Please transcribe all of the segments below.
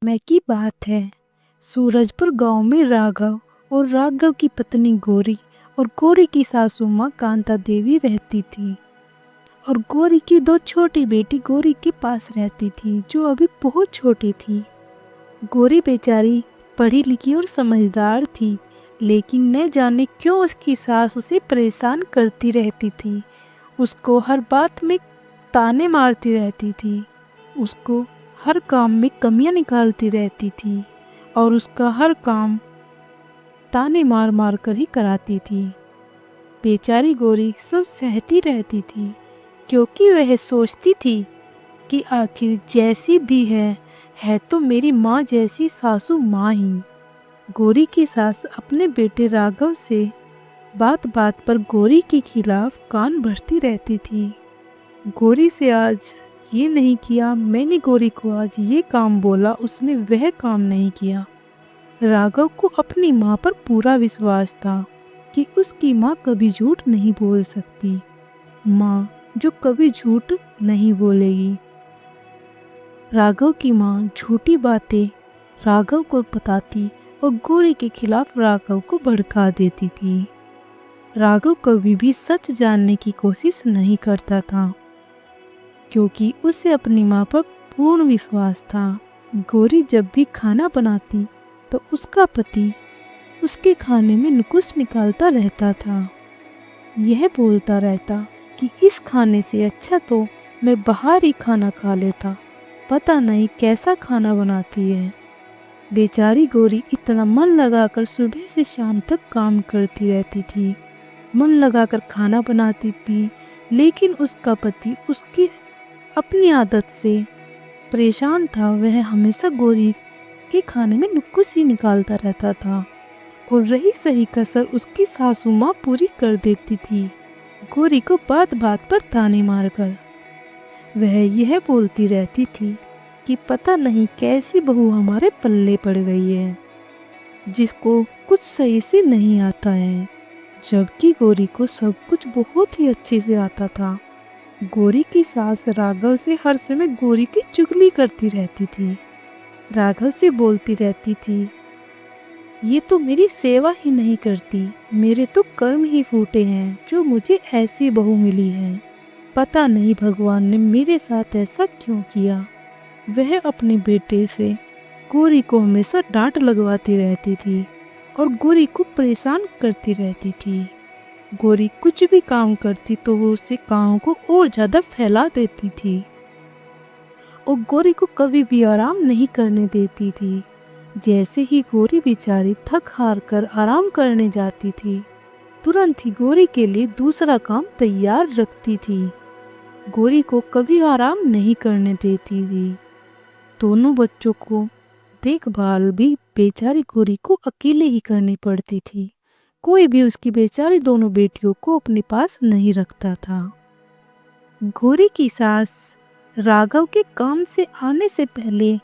समय की बात है। सूरजपुर गांव में राघव और राघव की पत्नी गौरी और गौरी की सासू माँ कांता देवी रहती थी। और गौरी की दो छोटी बेटी गौरी के पास रहती थी, जो अभी बहुत छोटी थी। गौरी बेचारी पढ़ी लिखी और समझदार थी, लेकिन न जाने क्यों उसकी सास उसे परेशान करती रहती थी। उसको हर बात में ताने मारती रहती थी, उसको हर काम में कमियां निकालती रहती थी और उसका हर काम ताने मार मार कर ही कराती थी। बेचारी गौरी सब सहती रहती थी, क्योंकि वह सोचती थी कि आखिर जैसी भी है तो मेरी माँ जैसी सासू माँ ही। गौरी की सास अपने बेटे राघव से बात बात पर गौरी के खिलाफ कान भरती रहती थी। गौरी से आज ये नहीं किया, मैंने गौरी को आज ये काम बोला, उसने वह काम नहीं किया। राघव को अपनी माँ पर पूरा विश्वास था कि उसकी माँ कभी झूठ नहीं बोल सकती, माँ जो कभी झूठ नहीं बोलेगी। राघव की माँ झूठी बातें राघव को बताती और गौरी के खिलाफ राघव को भड़का देती थी। राघव कभी भी सच जानने की कोशिश नहीं करता था, क्योंकि उसे अपनी माँ पर पूर्ण विश्वास था। गौरी जब भी खाना बनाती तो उसका पति उसके खाने में नुक्स निकालता रहता था। यह बोलता रहता कि इस खाने से अच्छा तो मैं बाहर ही खाना खा लेता, पता नहीं कैसा खाना बनाती है। बेचारी गौरी इतना मन लगाकर सुबह से शाम तक काम करती रहती थी, मन लगाकर खाना बनाती भी, लेकिन उसका पति उसकी अपनी आदत से परेशान था। वह हमेशा गौरी के खाने में नुक्स ही निकालता रहता था और रही सही कसर उसकी सासू माँ पूरी कर देती थी, गौरी को बात बात पर ताने मारकर। वह यह बोलती रहती थी कि पता नहीं कैसी बहू हमारे पल्ले पड़ गई है, जिसको कुछ सही से नहीं आता है, जबकि गौरी को सब कुछ बहुत ही अच्छे से आता था। गौरी की सास राघव से हर समय गौरी की चुगली करती रहती थी। राघव से बोलती रहती थी, ये तो मेरी सेवा ही नहीं करती, मेरे तो कर्म ही फूटे हैं जो मुझे ऐसी बहू मिली है, पता नहीं भगवान ने मेरे साथ ऐसा क्यों किया। वह अपने बेटे से गौरी को हमेशा डांट लगवाती रहती थी और गौरी को परेशान करती रहती थी। गौरी कुछ भी काम करती तो वो उससे काम को और ज्यादा फैला देती थी और गौरी को कभी भी आराम नहीं करने देती थी। जैसे ही गौरी बेचारी थक हार कर आराम करने जाती थी, तुरंत ही गौरी के लिए दूसरा काम तैयार रखती थी। गौरी को कभी आराम नहीं करने देती थी। दोनों बच्चों को देखभाल भी बेचारी गौरी को अकेले ही करनी पड़ती थी। कोई भी उसकी बेचारी दोनों बेटियों को अपने पास नहीं रखता था। गौरी की सास राघव के काम से आने से पहले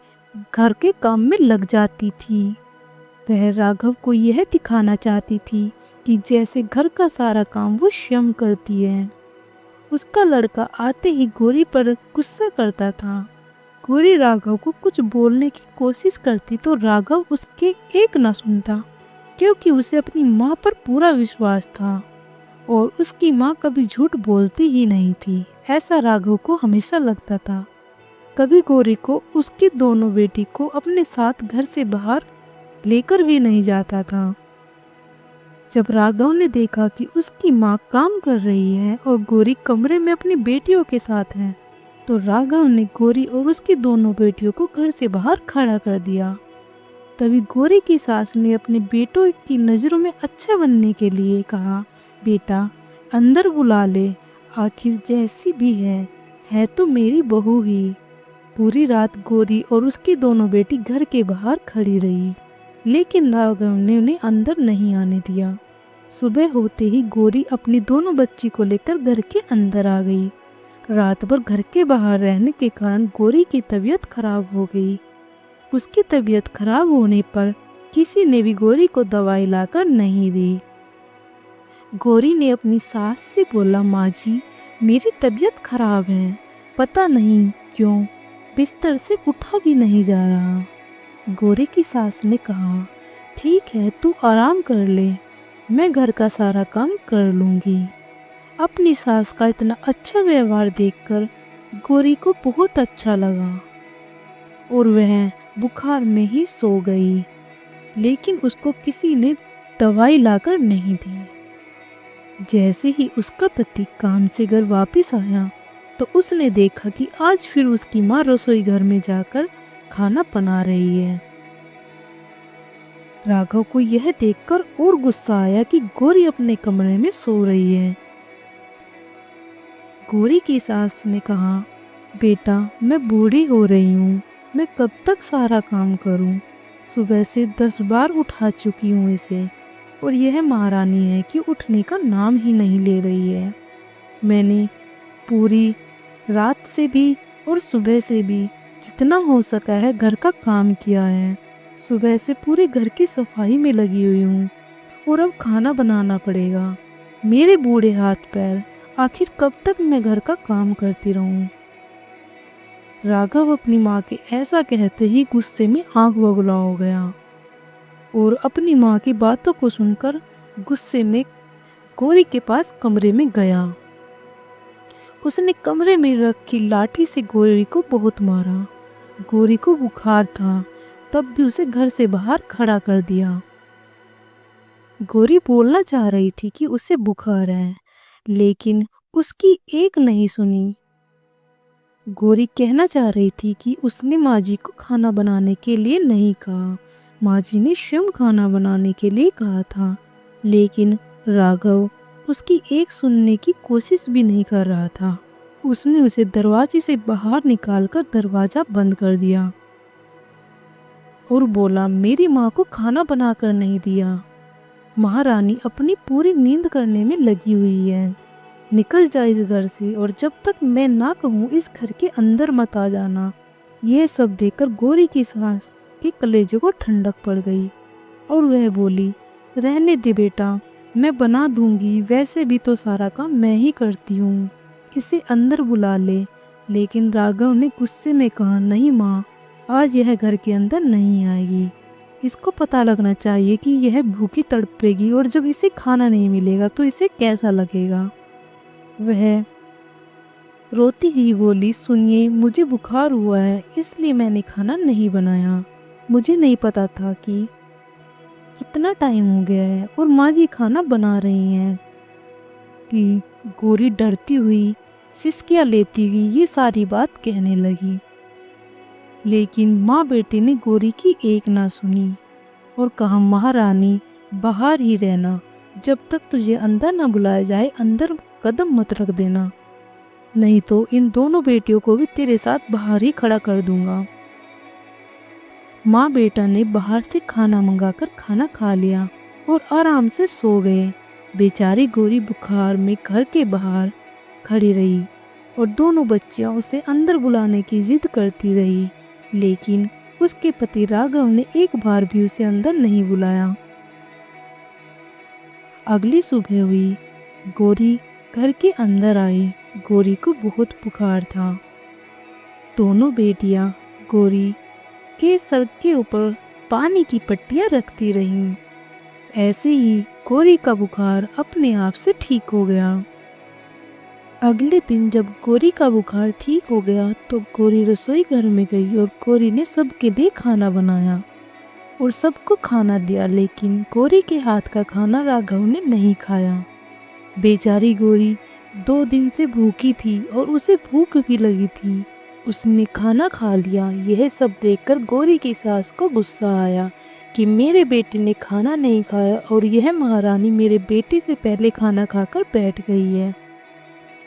घर के काम में लग जाती थी। वह राघव को यह दिखाना चाहती थी कि जैसे घर का सारा काम वो स्वयं करती है। उसका लड़का आते ही गौरी पर गुस्सा करता था। गौरी राघव को कुछ बोलने की कोशिश करती तो राघव उसके एक न सुनता, क्योंकि उसे अपनी माँ पर पूरा विश्वास था और उसकी माँ कभी झूठ बोलती ही नहीं थी, ऐसा राघव को हमेशा लगता था। कभी गौरी को उसकी दोनों बेटी को अपने साथ घर से बाहर लेकर भी नहीं जाता था। जब राघव ने देखा कि उसकी माँ काम कर रही है और गौरी कमरे में अपनी बेटियों के साथ है, तो राघव ने गौरी और उसकी दोनों बेटियों को घर से बाहर खड़ा कर दिया। तभी गौरी की सास ने अपने बेटों की नज़रों में अच्छा बनने के लिए कहा, बेटा अंदर बुला ले, आखिर जैसी भी है तो मेरी बहू ही। पूरी रात गौरी और उसकी दोनों बेटी घर के बाहर खड़ी रही, लेकिन राघव ने उन्हें अंदर नहीं आने दिया। सुबह होते ही गौरी अपनी दोनों बच्ची को लेकर घर के अंदर आ गई। रात भर घर के बाहर रहने के कारण गौरी की तबीयत खराब हो गई। उसकी तबीयत खराब होने पर किसी ने भी गौरी को दवाई लाकर नहीं दी। गौरी ने अपनी सास से बोला, माँ जी मेरी तबीयत खराब है, पता नहीं क्यों बिस्तर से उठा भी नहीं जा रहा। गोरी की सास ने कहा, ठीक है, तू आराम कर ले, मैं घर का सारा काम कर लूँगी। अपनी सास का इतना अच्छा व्यवहार देखकर गोरी को बहुत अच्छा लगा और वह बुखार में ही सो गई। लेकिन उसको किसी ने दवाई लाकर नहीं दी। जैसे ही उसका पति काम से घर वापस आया तो उसने देखा कि आज फिर उसकी माँ रसोई घर में जाकर खाना बना रही है। राघव को यह देखकर और गुस्सा आया कि गोरी अपने कमरे में सो रही है। गोरी की सास ने कहा, बेटा, मैं बूढ़ी हो रही हूँ, मैं कब तक सारा काम करूँ? सुबह से 10 बार उठा चुकी हूँ इसे और यह महारानी है कि उठने का नाम ही नहीं ले रही है। मैंने पूरी रात से भी और सुबह से भी जितना हो सका है घर का काम किया है। सुबह से पूरे घर की सफाई में लगी हुई हूँ और अब खाना बनाना पड़ेगा। मेरे बूढ़े हाथ पैर, आखिर कब तक मैं घर का काम करती रहूँ? राघव अपनी माँ के ऐसा कहते ही गुस्से में आग बबूला हो गया और अपनी माँ की बातों को सुनकर गुस्से में गोरी के पास कमरे में गया। उसने कमरे में रखी लाठी से गोरी को बहुत मारा। गोरी को बुखार था, तब भी उसे घर से बाहर खड़ा कर दिया। गोरी बोलना चाह रही थी कि उसे बुखार है, लेकिन उसकी एक नहीं सुनी। गोरी कहना चाह रही थी कि उसने माँ जी को खाना बनाने के लिए नहीं कहा, माँ जी ने स्वयं खाना बनाने के लिए कहा था। लेकिन राघव उसकी एक सुनने की कोशिश भी नहीं कर रहा था। उसने उसे दरवाजे से बाहर निकालकर दरवाजा बंद कर दिया और बोला, मेरी माँ को खाना बनाकर नहीं दिया। महारानी अपनी पूरी नींद करने में लगी हुई है। निकल जा इस घर से और जब तक मैं ना कहूँ इस घर के अंदर मत आ जाना। यह सब देखकर गोरी की सास के कलेजे को ठंडक पड़ गई और वह बोली, रहने दे बेटा, मैं बना दूंगी, वैसे भी तो सारा काम मैं ही करती हूँ, इसे अंदर बुला ले। लेकिन राघव ने गुस्से में कहा, नहीं माँ, आज यह घर के अंदर नहीं आएगी। इसको पता लगना चाहिए कि यह भूखी तड़पेगी और जब इसे खाना नहीं मिलेगा तो इसे कैसा लगेगा। वह रोती ही बोली, सुनिए, मुझे बुखार हुआ है, इसलिए मैंने खाना नहीं बनाया। मुझे नहीं पता था कि कितना टाइम हो गया है और माँ जी खाना बना रही हैं। कि गोरी डरती हुई, सिसकियाँ लेती हुई ये सारी बात कहने लगी। लेकिन माँ बेटे ने गोरी की एक ना सुनी और कहा, महारानी, बाहर ही रहना, जब तक तुझे अंदर ना बुलाया जाए अंदर कदम मत रख देना, नहीं तो इन दोनों बेटियों को भी तेरे साथ बाहर ही खड़ा कर दूंगा। माँ बेटा ने बाहर से खाना मंगाकर खाना खा लिया और आराम से सो गए। बेचारी गोरी बुखार में घर के बाहर खड़ी रही और दोनों बच्चियां उसे अंदर बुलाने की जिद करती रही, लेकिन उसके पति राघव ने एक बार भी उसे अंदर नहीं बुलाया। अगली सुबह हुई, गोरी घर के अंदर आई। गोरी को बहुत बुखार था। दोनों बेटियां गोरी के सर के ऊपर पानी की पट्टियां रखती रहीं। ऐसे ही गोरी का बुखार अपने आप से ठीक हो गया। अगले दिन जब गोरी का बुखार ठीक हो गया तो गोरी रसोई घर में गई और गोरी ने सबके लिए खाना बनाया और सबको खाना दिया, लेकिन गोरी के हाथ का खाना राघव ने नहीं खाया। बेचारी गोरी 2 दिन से भूखी थी और उसे भूख भी लगी थी। उसने खाना खा लिया। यह सब देखकर गोरी की सास को गुस्सा आया कि मेरे बेटे ने खाना नहीं खाया और यह महारानी मेरे बेटे से पहले खाना खाकर बैठ गई है।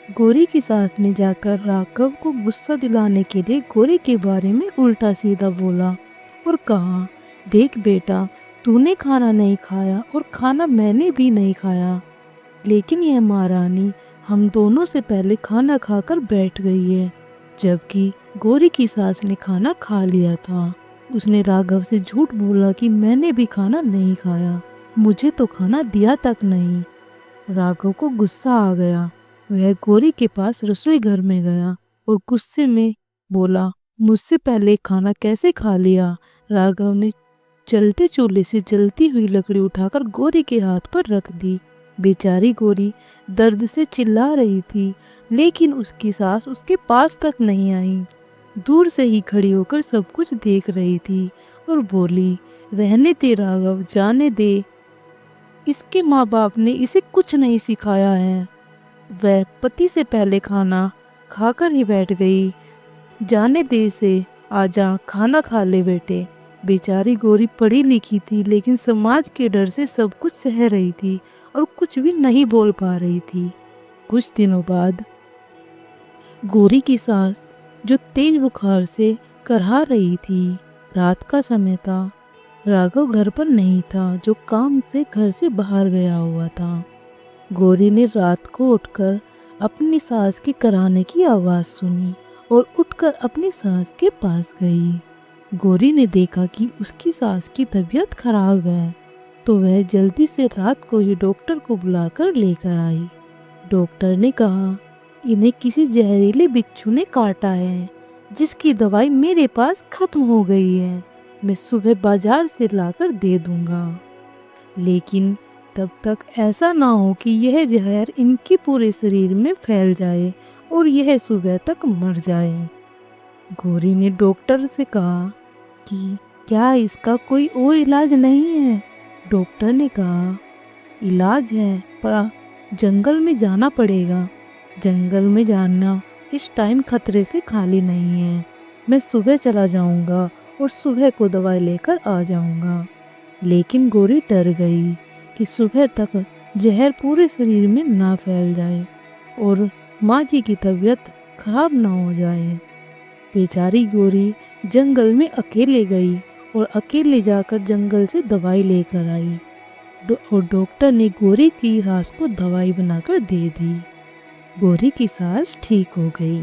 गोरी की सास ने जाकर राघव को गुस्सा दिलाने के लिए गोरी के बारे में उल्टा सीधा बोला और कहा, देख बेटा, तूने खाना नहीं खाया और खाना मैंने भी नहीं खाया, लेकिन यह महारानी हम दोनों से पहले खाना खाकर बैठ गई है, जबकि गोरी की सास ने खाना खा लिया था। उसने राघव से झूठ बोला कि मैंने भी खाना नहीं खाया, मुझे तो खाना दिया तक नहीं। राघव को गुस्सा आ गया। वह गोरी के पास रसोई घर में गया और गुस्से में बोला, मुझसे पहले खाना कैसे खा लिया? राघव ने चलते चूल्हे से जलती हुई लकड़ी उठाकर गौरी के हाथ पर रख दी। बेचारी गौरी दर्द से चिल्ला रही थी, लेकिन उसकी सास उसके पास तक नहीं आई। दूर से ही खड़ी होकर सब कुछ देख रही थी और बोली, रहने दे राघव, जाने दे। इसके माँ बाप ने इसे कुछ नहीं सिखाया है। वह पति से पहले खाना खाकर ही बैठ गई। जाने दे इसे, आजा खाना खा ले बेटे। बेचारी गौरी पढ़ी लिखी थी, लेकिन समाज के डर से सब कुछ सह रही थी और कुछ भी नहीं बोल पा रही थी। कुछ दिनों बाद गौरी की सास, जो तेज बुखार से करहा रही थी, रात का समय था। राघव घर पर नहीं था, जो काम से घर से बाहर गया हुआ था। गौरी ने रात को उठकर अपनी सास के कराहने की आवाज़ सुनी और उठकर अपनी सास के पास गई। गौरी ने देखा कि उसकी सास की तबीयत खराब है, तो वह जल्दी से रात को ही डॉक्टर को बुलाकर लेकर आई। डॉक्टर ने कहा, इन्हें किसी जहरीले बिच्छू ने काटा है, जिसकी दवाई मेरे पास खत्म हो गई है। मैं सुबह बाजार से लाकर दे दूंगा, लेकिन तब तक ऐसा ना हो कि यह जहर इनके पूरे शरीर में फैल जाए और यह सुबह तक मर जाए। गौरी ने डॉक्टर से कहा कि क्या इसका कोई और इलाज नहीं है? डॉक्टर ने कहा, इलाज है, पर जंगल में जाना पड़ेगा। जंगल में जाना इस टाइम खतरे से खाली नहीं है। मैं सुबह चला जाऊंगा और सुबह को दवाई लेकर आ जाऊंगा। लेकिन गौरी डर गई कि सुबह तक जहर पूरे शरीर में ना फैल जाए और माँ जी की तबीयत खराब ना हो जाए। बेचारी गौरी जंगल में अकेले गई और अकेले जाकर जंगल से दवाई लेकर आई और डॉक्टर ने गौरी की सास को दवाई बनाकर दे दी। गौरी की सास ठीक हो गई।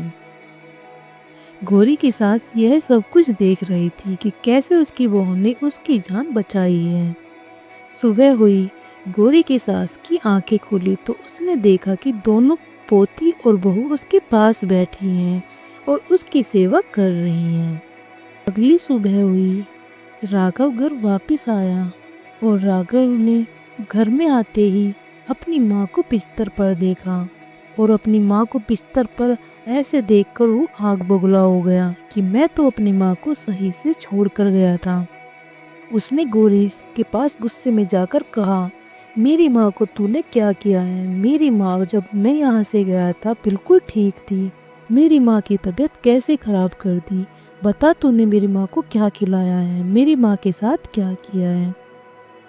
गौरी की सास यह सब कुछ देख रही थी कि कैसे उसकी बहू ने उसकी जान बचाई है। सुबह हुई, गौरी की सास की आंखें खुली तो उसने देखा कि दोनों पोती और बहू उसके पास बैठी हैं और उसकी सेवा कर रही हैं। अगली सुबह हुई, राघव घर वापस आया और राघव ने घर में आते ही अपनी माँ को बिस्तर पर देखा और अपनी माँ को बिस्तर पर ऐसे देखकर वो आग बबूला हो गया कि मैं तो अपनी माँ को सही से छोड़ कर गया था। उसने गौरी के पास गुस्से में जाकर कहा, मेरी माँ को तूने क्या किया है? मेरी माँ जब मैं यहाँ से गया था बिल्कुल ठीक थी। मेरी माँ की तबीयत कैसे खराब कर दी? बता, तूने मेरी माँ को क्या खिलाया है? मेरी माँ के साथ क्या किया है?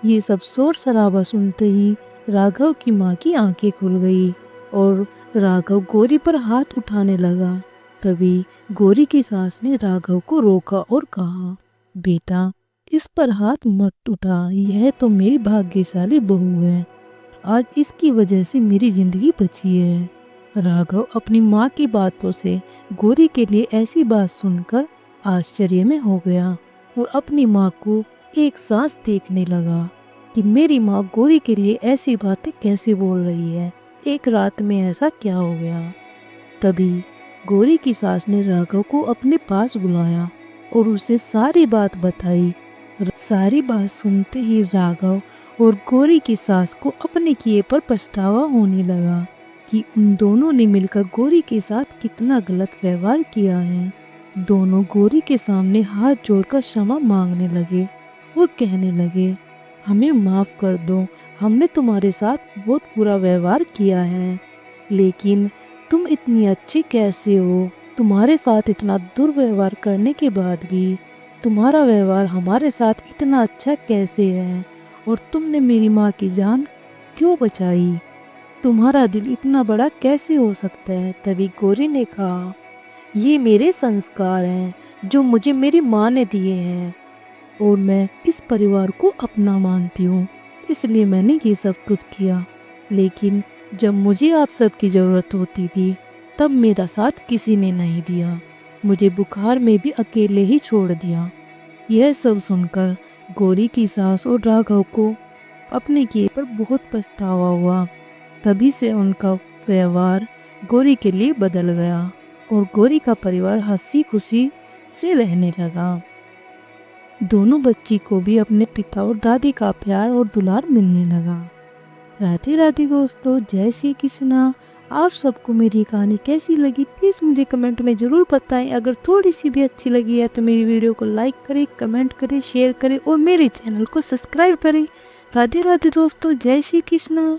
ये सब शोर शराबा सुनते ही राघव की माँ की आंखें खुल गई और राघव गौरी पर हाथ उठाने लगा। तभी गौरी की सास ने राघव को रोका और कहा, बेटा, इस पर हाथ मत उठा। यह तो मेरी भाग्यशाली बहू है। आज इसकी वजह से मेरी जिंदगी बची है। राघव अपनी माँ की बातों से गौरी के लिए ऐसी बात सुनकर आश्चर्य में हो गया और अपनी माँ को एक सांस देखने लगा कि मेरी माँ गौरी के लिए ऐसी बातें कैसे बोल रही है। एक रात में ऐसा क्या हो गया? तभी गौरी की सास ने राघव को अपने पास बुलाया और उसे सारी बात बताई। सारी बात सुनते ही राघव और गौरी की सास को अपने किए पर पछतावा होने लगा कि उन दोनों ने मिलकर गौरी के साथ कितना गलत व्यवहार किया है। दोनों गौरी के सामने हाथ जोड़कर क्षमा मांगने लगे और कहने लगे, हमें माफ़ कर दो, हमने तुम्हारे साथ बहुत बुरा व्यवहार किया है, लेकिन तुम इतनी अच्छी कैसे हो? तुम्हारे साथ इतना दुर्व्यवहार करने के बाद भी तुम्हारा व्यवहार हमारे साथ इतना अच्छा कैसे है? और तुमने मेरी माँ की जान क्यों बचाई? तुम्हारा दिल इतना बड़ा कैसे हो सकता है? तभी गौरी ने कहा, ये मेरे संस्कार हैं जो मुझे मेरी माँ ने दिए हैं और मैं इस परिवार को अपना मानती हूँ, इसलिए मैंने ये सब कुछ किया। लेकिन जब मुझे आप सबकी ज़रूरत होती थी तब मेरा साथ किसी ने नहीं दिया। मुझे बुखार में भी अकेले ही छोड़ दिया। यह सब सुनकर गौरी की सास और राघव को अपने किए पर बहुत पछतावा हुआ। तभी से उनका व्यवहार गौरी के लिए बदल गया और गौरी का परिवार हंसी खुशी से रहने लगा। दोनों बच्ची को भी अपने पिता और दादी का प्यार और दुलार मिलने लगा। राधे राधे दोस्तों, जय श्री कृष्णा। आप सबको मेरी कहानी कैसी लगी प्लीज़ मुझे कमेंट में ज़रूर बताएं। अगर थोड़ी सी भी अच्छी लगी है तो मेरी वीडियो को लाइक करें, कमेंट करें, शेयर करें और मेरे चैनल को सब्सक्राइब करें। राधे राधे दोस्तों, जय श्री कृष्णा।